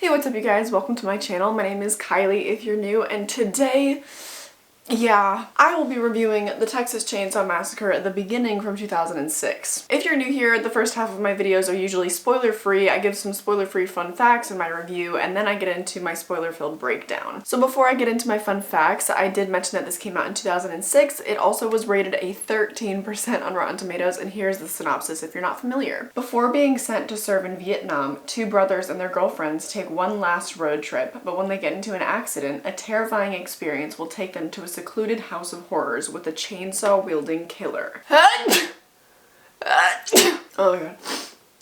Hey, what's up you guys? Welcome to my channel. My name is Kylie if you're new, and today, I will be reviewing the Texas Chainsaw Massacre at the beginning from 2006. If you're new here, the first half of my videos are usually spoiler-free. I give some spoiler-free fun facts in my review, and then I get into my spoiler-filled breakdown. So before I get into my fun facts, I did mention that this came out in 2006. It also was rated a 13% on Rotten Tomatoes, and here's the synopsis if you're not familiar. Before being sent to serve in Vietnam, two brothers and their girlfriends take one last road trip, but when they get into an accident, a terrifying experience will take them to a secluded house of horrors with a chainsaw-wielding killer. Oh my god.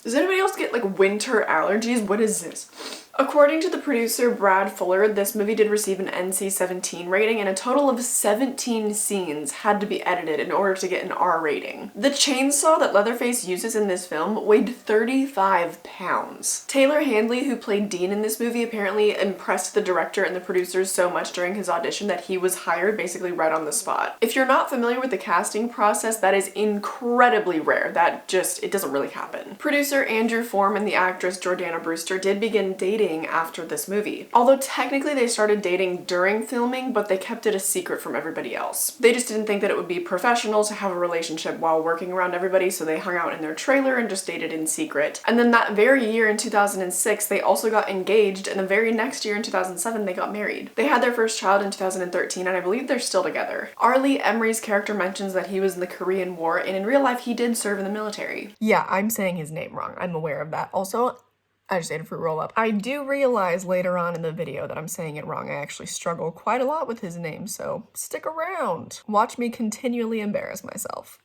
Does anybody else get like winter allergies? What is this? According to the producer Brad Fuller, this movie did receive an NC-17 rating, and a total of 17 scenes had to be edited in order to get an R rating. The chainsaw that Leatherface uses in this film weighed 35 pounds. Taylor Handley, who played Dean in this movie, apparently impressed the director and the producers so much during his audition that he was hired basically right on the spot. If you're not familiar with the casting process, that is incredibly rare. It doesn't really happen. Producer Andrew Form and the actress Jordana Brewster did begin dating after this movie. Although technically they started dating during filming, but they kept it a secret from everybody else. They just didn't think that it would be professional to have a relationship while working around everybody, so they hung out in their trailer and just dated in secret. And then that very year in 2006, they also got engaged, and the very next year in 2007, they got married. They had their first child in 2013, and I believe they're still together. Arlie Emery's character mentions that he was in the Korean War, and in real life, he did serve in the military. Yeah, I'm saying his name wrong. I'm aware of that. Also, I just ate a fruit roll up. I do realize later on in the video that I'm saying it wrong. I actually struggle quite a lot with his name, so stick around. Watch me continually embarrass myself.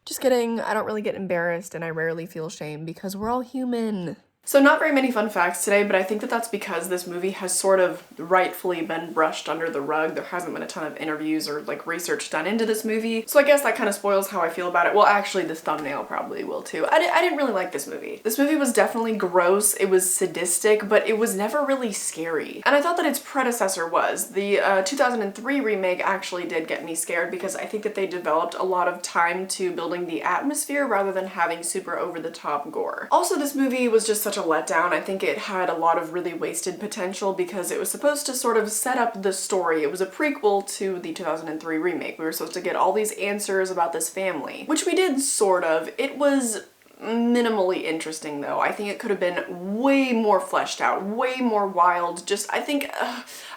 Just kidding, I don't really get embarrassed and I rarely feel shame because we're all human. So not very many fun facts today, but I think that that's because this movie has sort of rightfully been brushed under the rug. There hasn't been a ton of interviews or like research done into this movie. So I guess that kind of spoils how I feel about it. Well, actually this thumbnail probably will too. I didn't really like this movie. This movie was definitely gross. It was sadistic, but it was never really scary. And I thought that its predecessor was. The 2003 remake actually did get me scared because I think that they developed a lot of time to building the atmosphere rather than having super over-the-top gore. Also, this movie was just such a letdown. I think it had a lot of really wasted potential because it was supposed to sort of set up the story. It was a prequel to the 2003 remake. We were supposed to get all these answers about this family, which we did sort of. It was minimally interesting though. I think it could have been way more fleshed out, way more wild.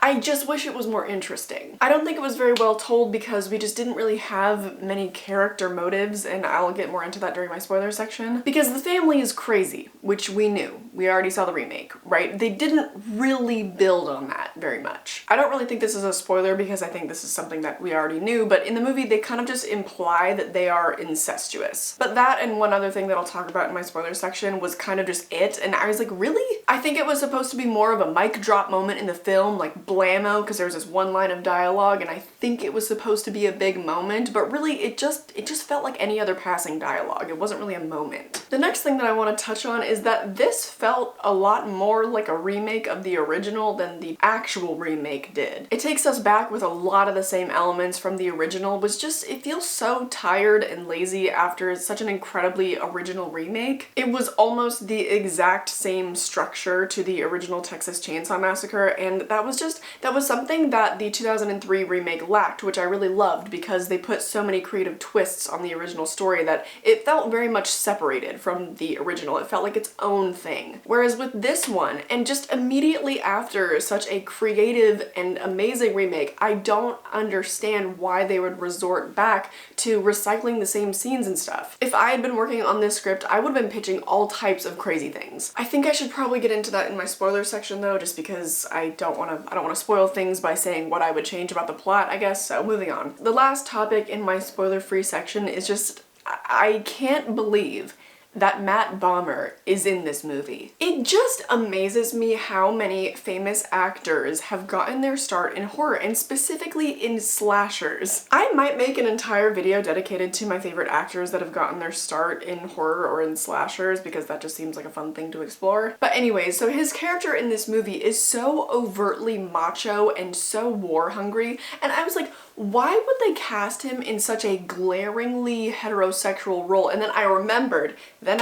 I just wish it was more interesting. I don't think it was very well told because we just didn't really have many character motives, and I'll get more into that during my spoiler section. Because the family is crazy, which we knew. We already saw the remake, right? They didn't really build on that very much. I don't really think this is a spoiler because I think this is something that we already knew, but in the movie they kind of just imply that they are incestuous. But that and one other thing that I'll talk about in my spoiler section was kind of just it, and I was like, really? I think it was supposed to be more of a mic drop moment in the film, like blammo, because there was this one line of dialogue, and I think it was supposed to be a big moment, but really it just felt like any other passing dialogue. It wasn't really a moment. The next thing that I want to touch on is that this felt a lot more like a remake of the original than the actual remake did. It takes us back with a lot of the same elements from the original, which just, it feels so tired and lazy after such an incredibly original remake. It was almost the exact same structure to the original Texas Chainsaw Massacre, and that was something that the 2003 remake lacked, which I really loved because they put so many creative twists on the original story that it felt very much separated from the original. It felt like its own thing. Whereas with this one, and just immediately after such a creative and amazing remake, I don't understand why they would resort back to recycling the same scenes and stuff. If I had been working on this script, I would have been pitching all types of crazy things. I think I should probably get into that in my spoiler section though, just because I don't want to spoil things by saying what I would change about the plot, I guess, so moving on. The last topic in my spoiler-free section is just, I can't believe that Matt Bomer is in this movie. It just amazes me how many famous actors have gotten their start in horror, and specifically in slashers. I might make an entire video dedicated to my favorite actors that have gotten their start in horror or in slashers because that just seems like a fun thing to explore. But anyways, so his character in this movie is so overtly macho and so war hungry, and I was like, why would they cast him in such a glaringly heterosexual role? And then I remembered that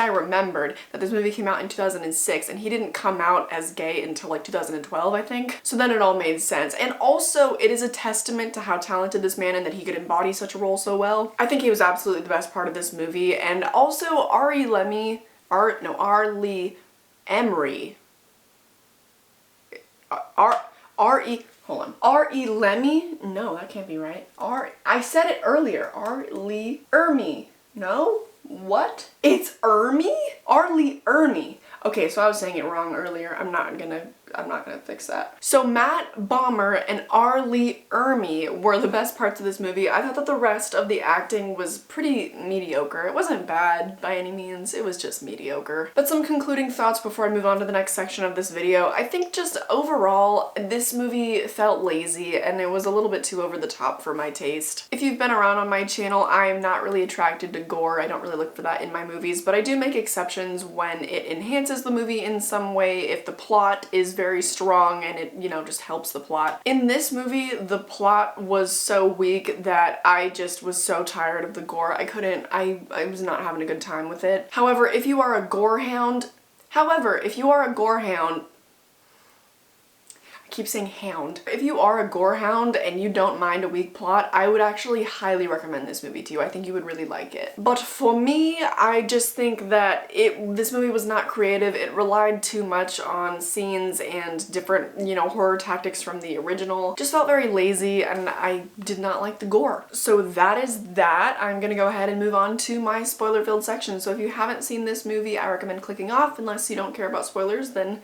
this movie came out in 2006 and he didn't come out as gay until like 2012, I think. So then it all made sense. And also it is a testament to how talented this man and that he could embody such a role so well. I think he was absolutely the best part of this movie. And also R.E. Lemmy? No, that can't be right. I said it earlier. R.Lee Ermey. No? What? It's Ermey? R.Lee Ermey. Okay, so I was saying it wrong earlier. I'm not gonna fix that. So Matt Bomer and R.Lee Ermey were the best parts of this movie. I thought that the rest of the acting was pretty mediocre. It wasn't bad by any means, it was just mediocre. But some concluding thoughts before I move on to the next section of this video. I think just overall, this movie felt lazy and it was a little bit too over the top for my taste. If you've been around on my channel, I am not really attracted to gore. I don't really look for that in my movies, but I do make exceptions when it enhances the movie in some way, if the plot is very strong and it, you know, just helps the plot. In this movie, the plot was so weak that I just was so tired of the gore. I was not having a good time with it. However, if you are a gore hound, I keep saying hound. If you are a gore hound and you don't mind a weak plot, I would actually highly recommend this movie to you. I think you would really like it. But for me, I just think that this movie was not creative. It relied too much on scenes and different, you know, horror tactics from the original. Just felt very lazy and I did not like the gore. So that is that. I'm gonna go ahead and move on to my spoiler-filled section. So if you haven't seen this movie, I recommend clicking off. Unless you don't care about spoilers, then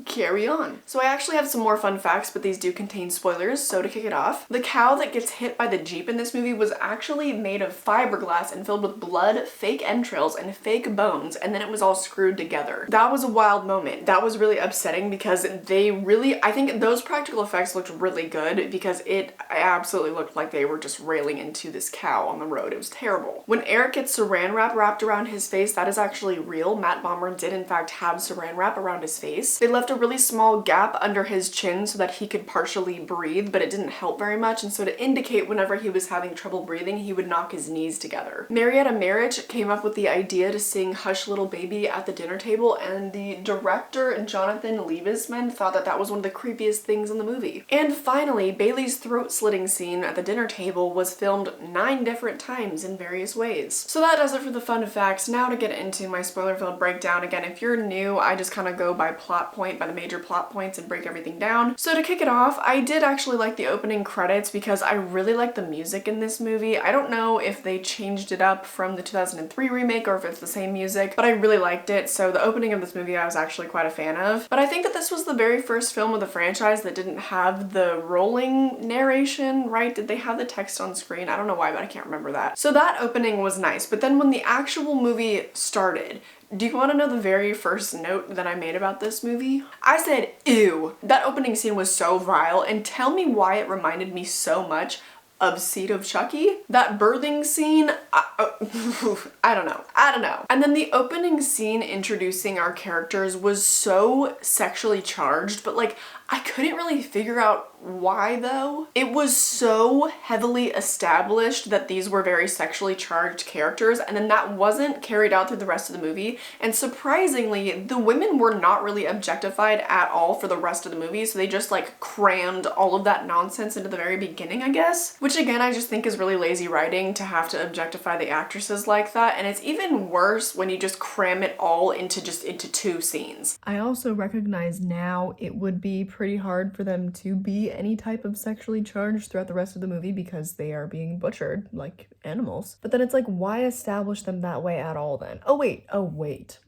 carry on. So I actually have some more fun facts, but these do contain spoilers, so to kick it off, the cow that gets hit by the Jeep in this movie was actually made of fiberglass and filled with blood, fake entrails, and fake bones, and then it was all screwed together. That was a wild moment. That was really upsetting because I think those practical effects looked really good because it absolutely looked like they were just railing into this cow on the road. It was terrible. When Eric gets saran wrap wrapped around his face, that is actually real. Matt Bomer did in fact have saran wrap around his face. They left a really small gap under his chin so that he could partially breathe, but it didn't help very much, and so to indicate whenever he was having trouble breathing, he would knock his knees together. Marietta Marich came up with the idea to sing Hush Little Baby at the dinner table, and the director, Jonathan Liebesman, thought that that was one of the creepiest things in the movie. And finally, Bailey's throat-slitting scene at the dinner table was filmed 9 different times in various ways. So that does it for the fun facts. Now to get into my spoiler-filled breakdown. Again, if you're new, I just kind of go by the major plot points and break everything down. So to kick it off, I did actually like the opening credits because I really like the music in this movie. I don't know if they changed it up from the 2003 remake or if it's the same music, but I really liked it. So the opening of this movie I was actually quite a fan of. But I think that this was the very first film of the franchise that didn't have the rolling narration, right? Did they have the text on screen? I don't know why, but I can't remember that. So that opening was nice, but then when the actual movie started, do you want to know the very first note that I made about this movie? I said, ew. That opening scene was so vile, and tell me why it reminded me so much of Seed of Chucky. That birthing scene, I don't know. And then the opening scene introducing our characters was so sexually charged, but like, I couldn't really figure out why though. It was so heavily established that these were very sexually charged characters, and then that wasn't carried out through the rest of the movie. And surprisingly, the women were not really objectified at all for the rest of the movie, so they just like crammed all of that nonsense into the very beginning, I guess. Which again, I just think is really lazy writing to have to objectify the actresses like that, and it's even worse when you just cram it all into 2 scenes. I also recognize now it would be pretty hard for them to be any type of sexually charged throughout the rest of the movie because they are being butchered like animals. But then it's like, why establish them that way at all then? Oh wait.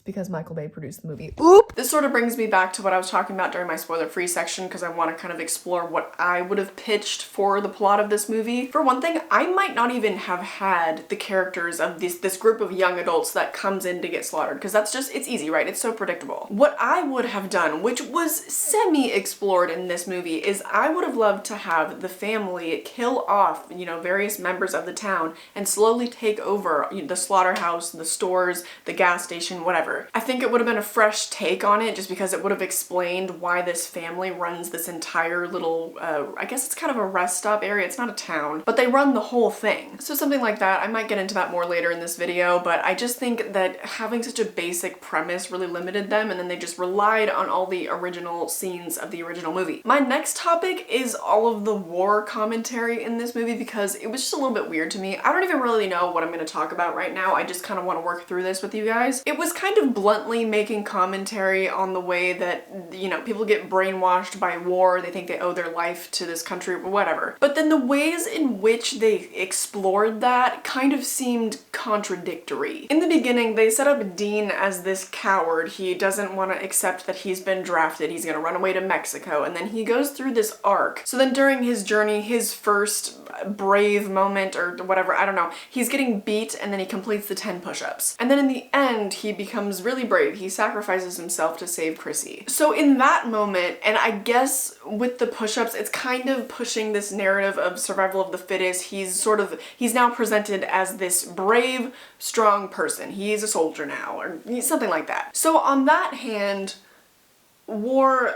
Because Michael Bay produced the movie. Oop! This sort of brings me back to what I was talking about during my spoiler-free section because I want to kind of explore what I would have pitched for the plot of this movie. For one thing, I might not even have had the characters of this group of young adults that comes in to get slaughtered because that's just, it's easy, right? It's so predictable. What I would have done, which was semi-explored in this movie, is I would have loved to have the family kill off, you know, various members of the town and slowly take over the slaughterhouse, the stores, the gas station, whatever. whatever. I think it would have been a fresh take on it just because it would have explained why this family runs this entire little, I guess it's kind of a rest stop area. It's not a town, but they run the whole thing. So something like that. I might get into that more later in this video, but I just think that having such a basic premise really limited them, and then they just relied on all the original scenes of the original movie. My next topic is all of the war commentary in this movie because it was just a little bit weird to me. I don't even really know what I'm going to talk about right now. I just kind of want to work through this with you guys. It was kind of bluntly making commentary on the way that, you know, people get brainwashed by war. They think they owe their life to this country, whatever. But then the ways in which they explored that kind of seemed contradictory. In the beginning, they set up Dean as this coward. He doesn't want to accept that he's been drafted. He's going to run away to Mexico, and then he goes through this arc. So then during his journey, his first brave moment or whatever, I don't know, he's getting beat and then he completes the 10 push-ups. And then in the end, he becomes really brave. He sacrifices himself to save Chrissy. So in that moment, and I guess with the push-ups, it's kind of pushing this narrative of survival of the fittest. He's now presented as this brave, strong person. He's a soldier now, or something like that. So on that hand, war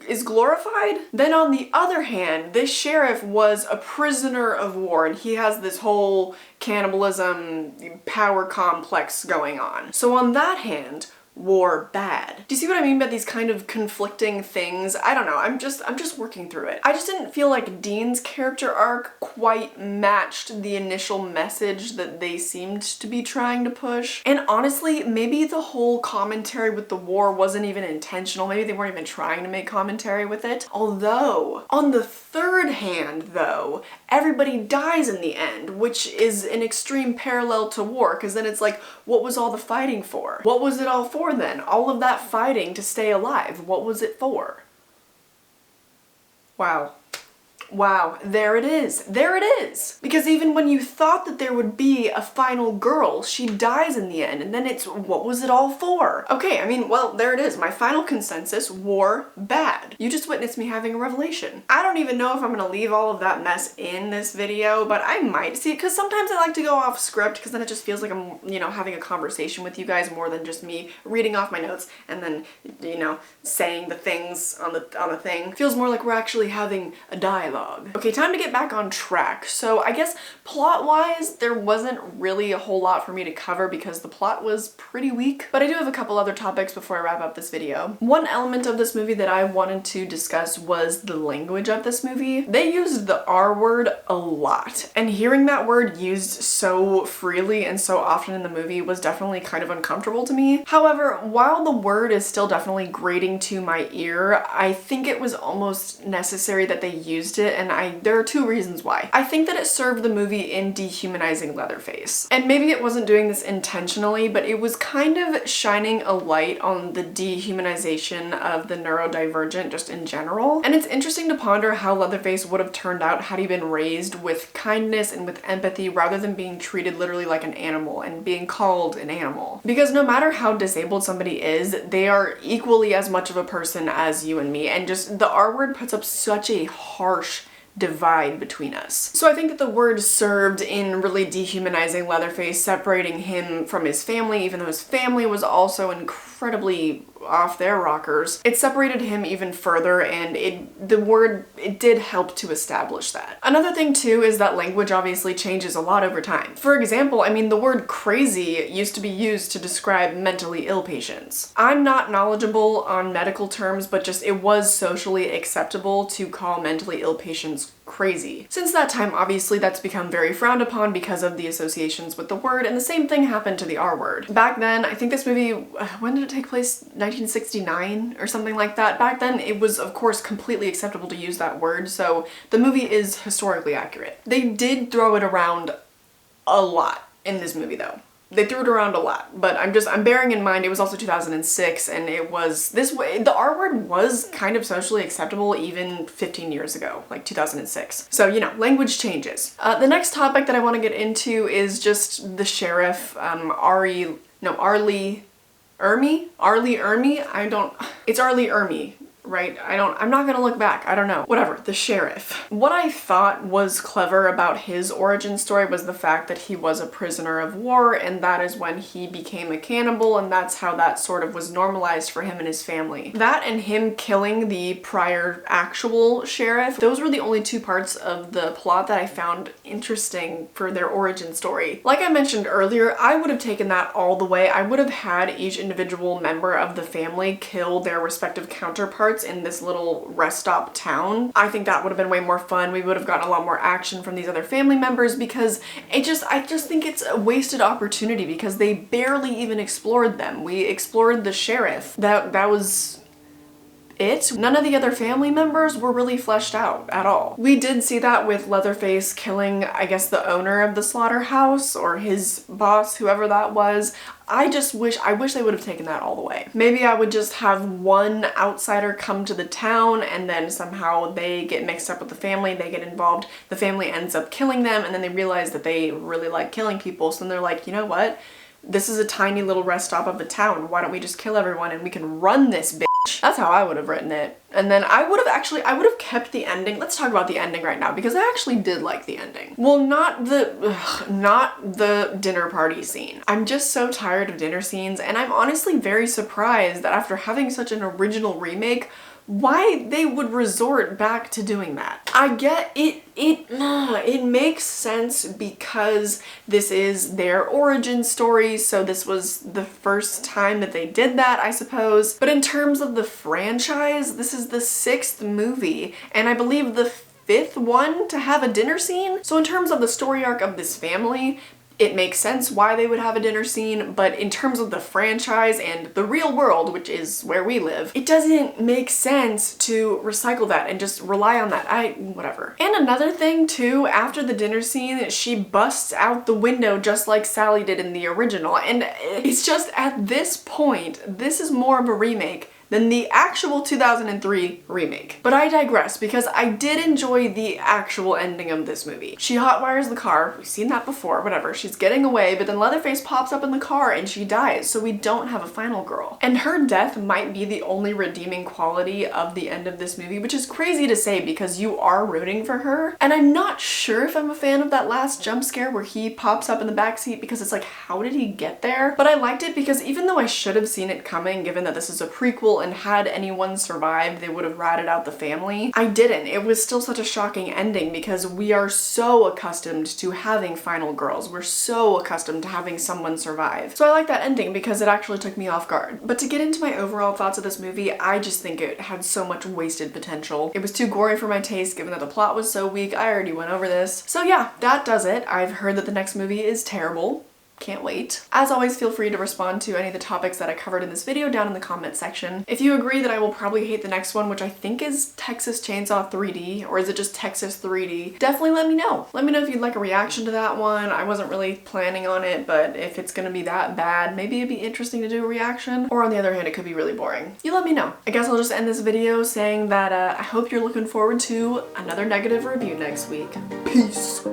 is glorified. Then on the other hand, this sheriff was a prisoner of war and he has this whole cannibalism power complex going on. So on that hand, war bad. Do you see what I mean by these kind of conflicting things? I don't know, I'm just working through it. I just didn't feel like Dean's character arc quite matched the initial message that they seemed to be trying to push. And honestly, maybe the whole commentary with the war wasn't even intentional. Maybe they weren't even trying to make commentary with it. Although, on the third hand though, everybody dies in the end, which is an extreme parallel to war, because then it's like, what was all the fighting for? What was it all for then? All of that fighting to stay alive, what was it for? Wow. Wow, there it is. There it is. Because even when you thought that there would be a final girl, she dies in the end, and then it's, what was it all for? Okay, I mean, well, there it is. My final consensus, war bad. You just witnessed me having a revelation. I don't even know if I'm gonna leave all of that mess in this video, but I might see it, because sometimes I like to go off script, because then it just feels like I'm, you know, having a conversation with you guys more than just me reading off my notes and then, you know, saying the things on the thing. It feels more like we're actually having a dialogue. Okay, time to get back on track. So I guess plot-wise, there wasn't really a whole lot for me to cover because the plot was pretty weak, but I do have a couple other topics before I wrap up this video. One element of this movie that I wanted to discuss was the language of this movie. They used the R word a lot, and hearing that word used so freely and so often in the movie was definitely kind of uncomfortable to me. However, while the word is still definitely grating to my ear, I think it was almost necessary that they used it, and there are two reasons why. I think that it served the movie in dehumanizing Leatherface. And maybe it wasn't doing this intentionally, but it was kind of shining a light on the dehumanization of the neurodivergent just in general. And it's interesting to ponder how Leatherface would have turned out had he been raised with kindness and with empathy rather than being treated literally like an animal and being called an animal. Because no matter how disabled somebody is, they are equally as much of a person as you and me, and just the R word puts up such a harsh divide between us. So I think that the word served in really dehumanizing Leatherface, separating him from his family, even though his family was also incredibly off their rockers. It separated him even further, and it did help to establish that. Another thing too is that language obviously changes a lot over time. For example, I mean, the word crazy used to be used to describe mentally ill patients. I'm not knowledgeable on medical terms, but just it was socially acceptable to call mentally ill patients crazy. Since that time, obviously, that's become very frowned upon because of the associations with the word, and the same thing happened to the R word. Back then, I think this movie, when did it take place? 1969 or something like that. Back then, it was, of course, completely acceptable to use that word, so the movie is historically accurate. They did throw it around a lot in this movie, though. They threw it around a lot, but I'm bearing in mind it was also 2006, and it was this way. The R word was kind of socially acceptable even 15 years ago, like 2006. So, you know, language changes. The next topic that I want to get into is just the sheriff, Arlie Ermy? It's Arlie Ermy. right? I'm not gonna look back. I don't know. Whatever, the sheriff. What I thought was clever about his origin story was the fact that he was a prisoner of war, and that is when he became a cannibal, and that's how that sort of was normalized for him and his family. That and him killing the prior actual sheriff, those were the only two parts of the plot that I found interesting for their origin story. Like I mentioned earlier, I would have taken that all the way. I would have had each individual member of the family kill their respective counterparts in this little rest stop town. I think that would have been way more fun. We would have gotten a lot more action from these other family members because I just think it's a wasted opportunity because they barely even explored them. We explored the sheriff. That was it. None of the other family members were really fleshed out at all. We did see that with Leatherface killing, I guess, the owner of the slaughterhouse or his boss, whoever that was. I wish they would have taken that all the way. Maybe I would just have one outsider come to the town and then somehow they get mixed up with the family, they get involved, the family ends up killing them, and then they realize that they really like killing people, so then they're like, you know what? This is a tiny little rest stop of the town. Why don't we just kill everyone and we can run this bitch? That's how I would have written it. And then I would have kept the ending. Let's talk about the ending right now because I actually did like the ending. Well, not the dinner party scene. I'm just so tired of dinner scenes, and I'm honestly very surprised that after having such an original remake, why they would resort back to doing that. I get it. It makes sense because this is their origin story, so this was the first time that they did that, I suppose. But in terms of the franchise, this is the 6th movie, and I believe the 5th one to have a dinner scene. So in terms of the story arc of this family, it makes sense why they would have a dinner scene, but in terms of the franchise and the real world, which is where we live, it doesn't make sense to recycle that and just rely on that. Whatever. And another thing too, after the dinner scene, she busts out the window just like Sally did in the original, and it's just at this point, this is more of a remake than the actual 2003 remake. But I digress because I did enjoy the actual ending of this movie. She hotwires the car, we've seen that before, whatever, she's getting away, but then Leatherface pops up in the car and she dies, so we don't have a final girl. And her death might be the only redeeming quality of the end of this movie, which is crazy to say because you are rooting for her. And I'm not sure if I'm a fan of that last jump scare where he pops up in the backseat because it's like, how did he get there? But I liked it because even though I should have seen it coming, given that this is a prequel and had anyone survived, they would have ratted out the family, I didn't. It was still such a shocking ending because we are so accustomed to having final girls. We're so accustomed to having someone survive. So I like that ending because it actually took me off guard. But to get into my overall thoughts of this movie, I just think it had so much wasted potential. It was too gory for my taste given that the plot was so weak. I already went over this. So yeah, that does it. I've heard that the next movie is terrible. Can't wait. As always, feel free to respond to any of the topics that I covered in this video down in the comment section. If you agree that I will probably hate the next one, which I think is Texas Chainsaw 3D, or is it just Texas 3D, definitely let me know. Let me know if you'd like a reaction to that one. I wasn't really planning on it, but if it's gonna be that bad, maybe it'd be interesting to do a reaction, or on the other hand, it could be really boring. You let me know. I guess I'll just end this video saying that I hope you're looking forward to another negative review next week. Peace.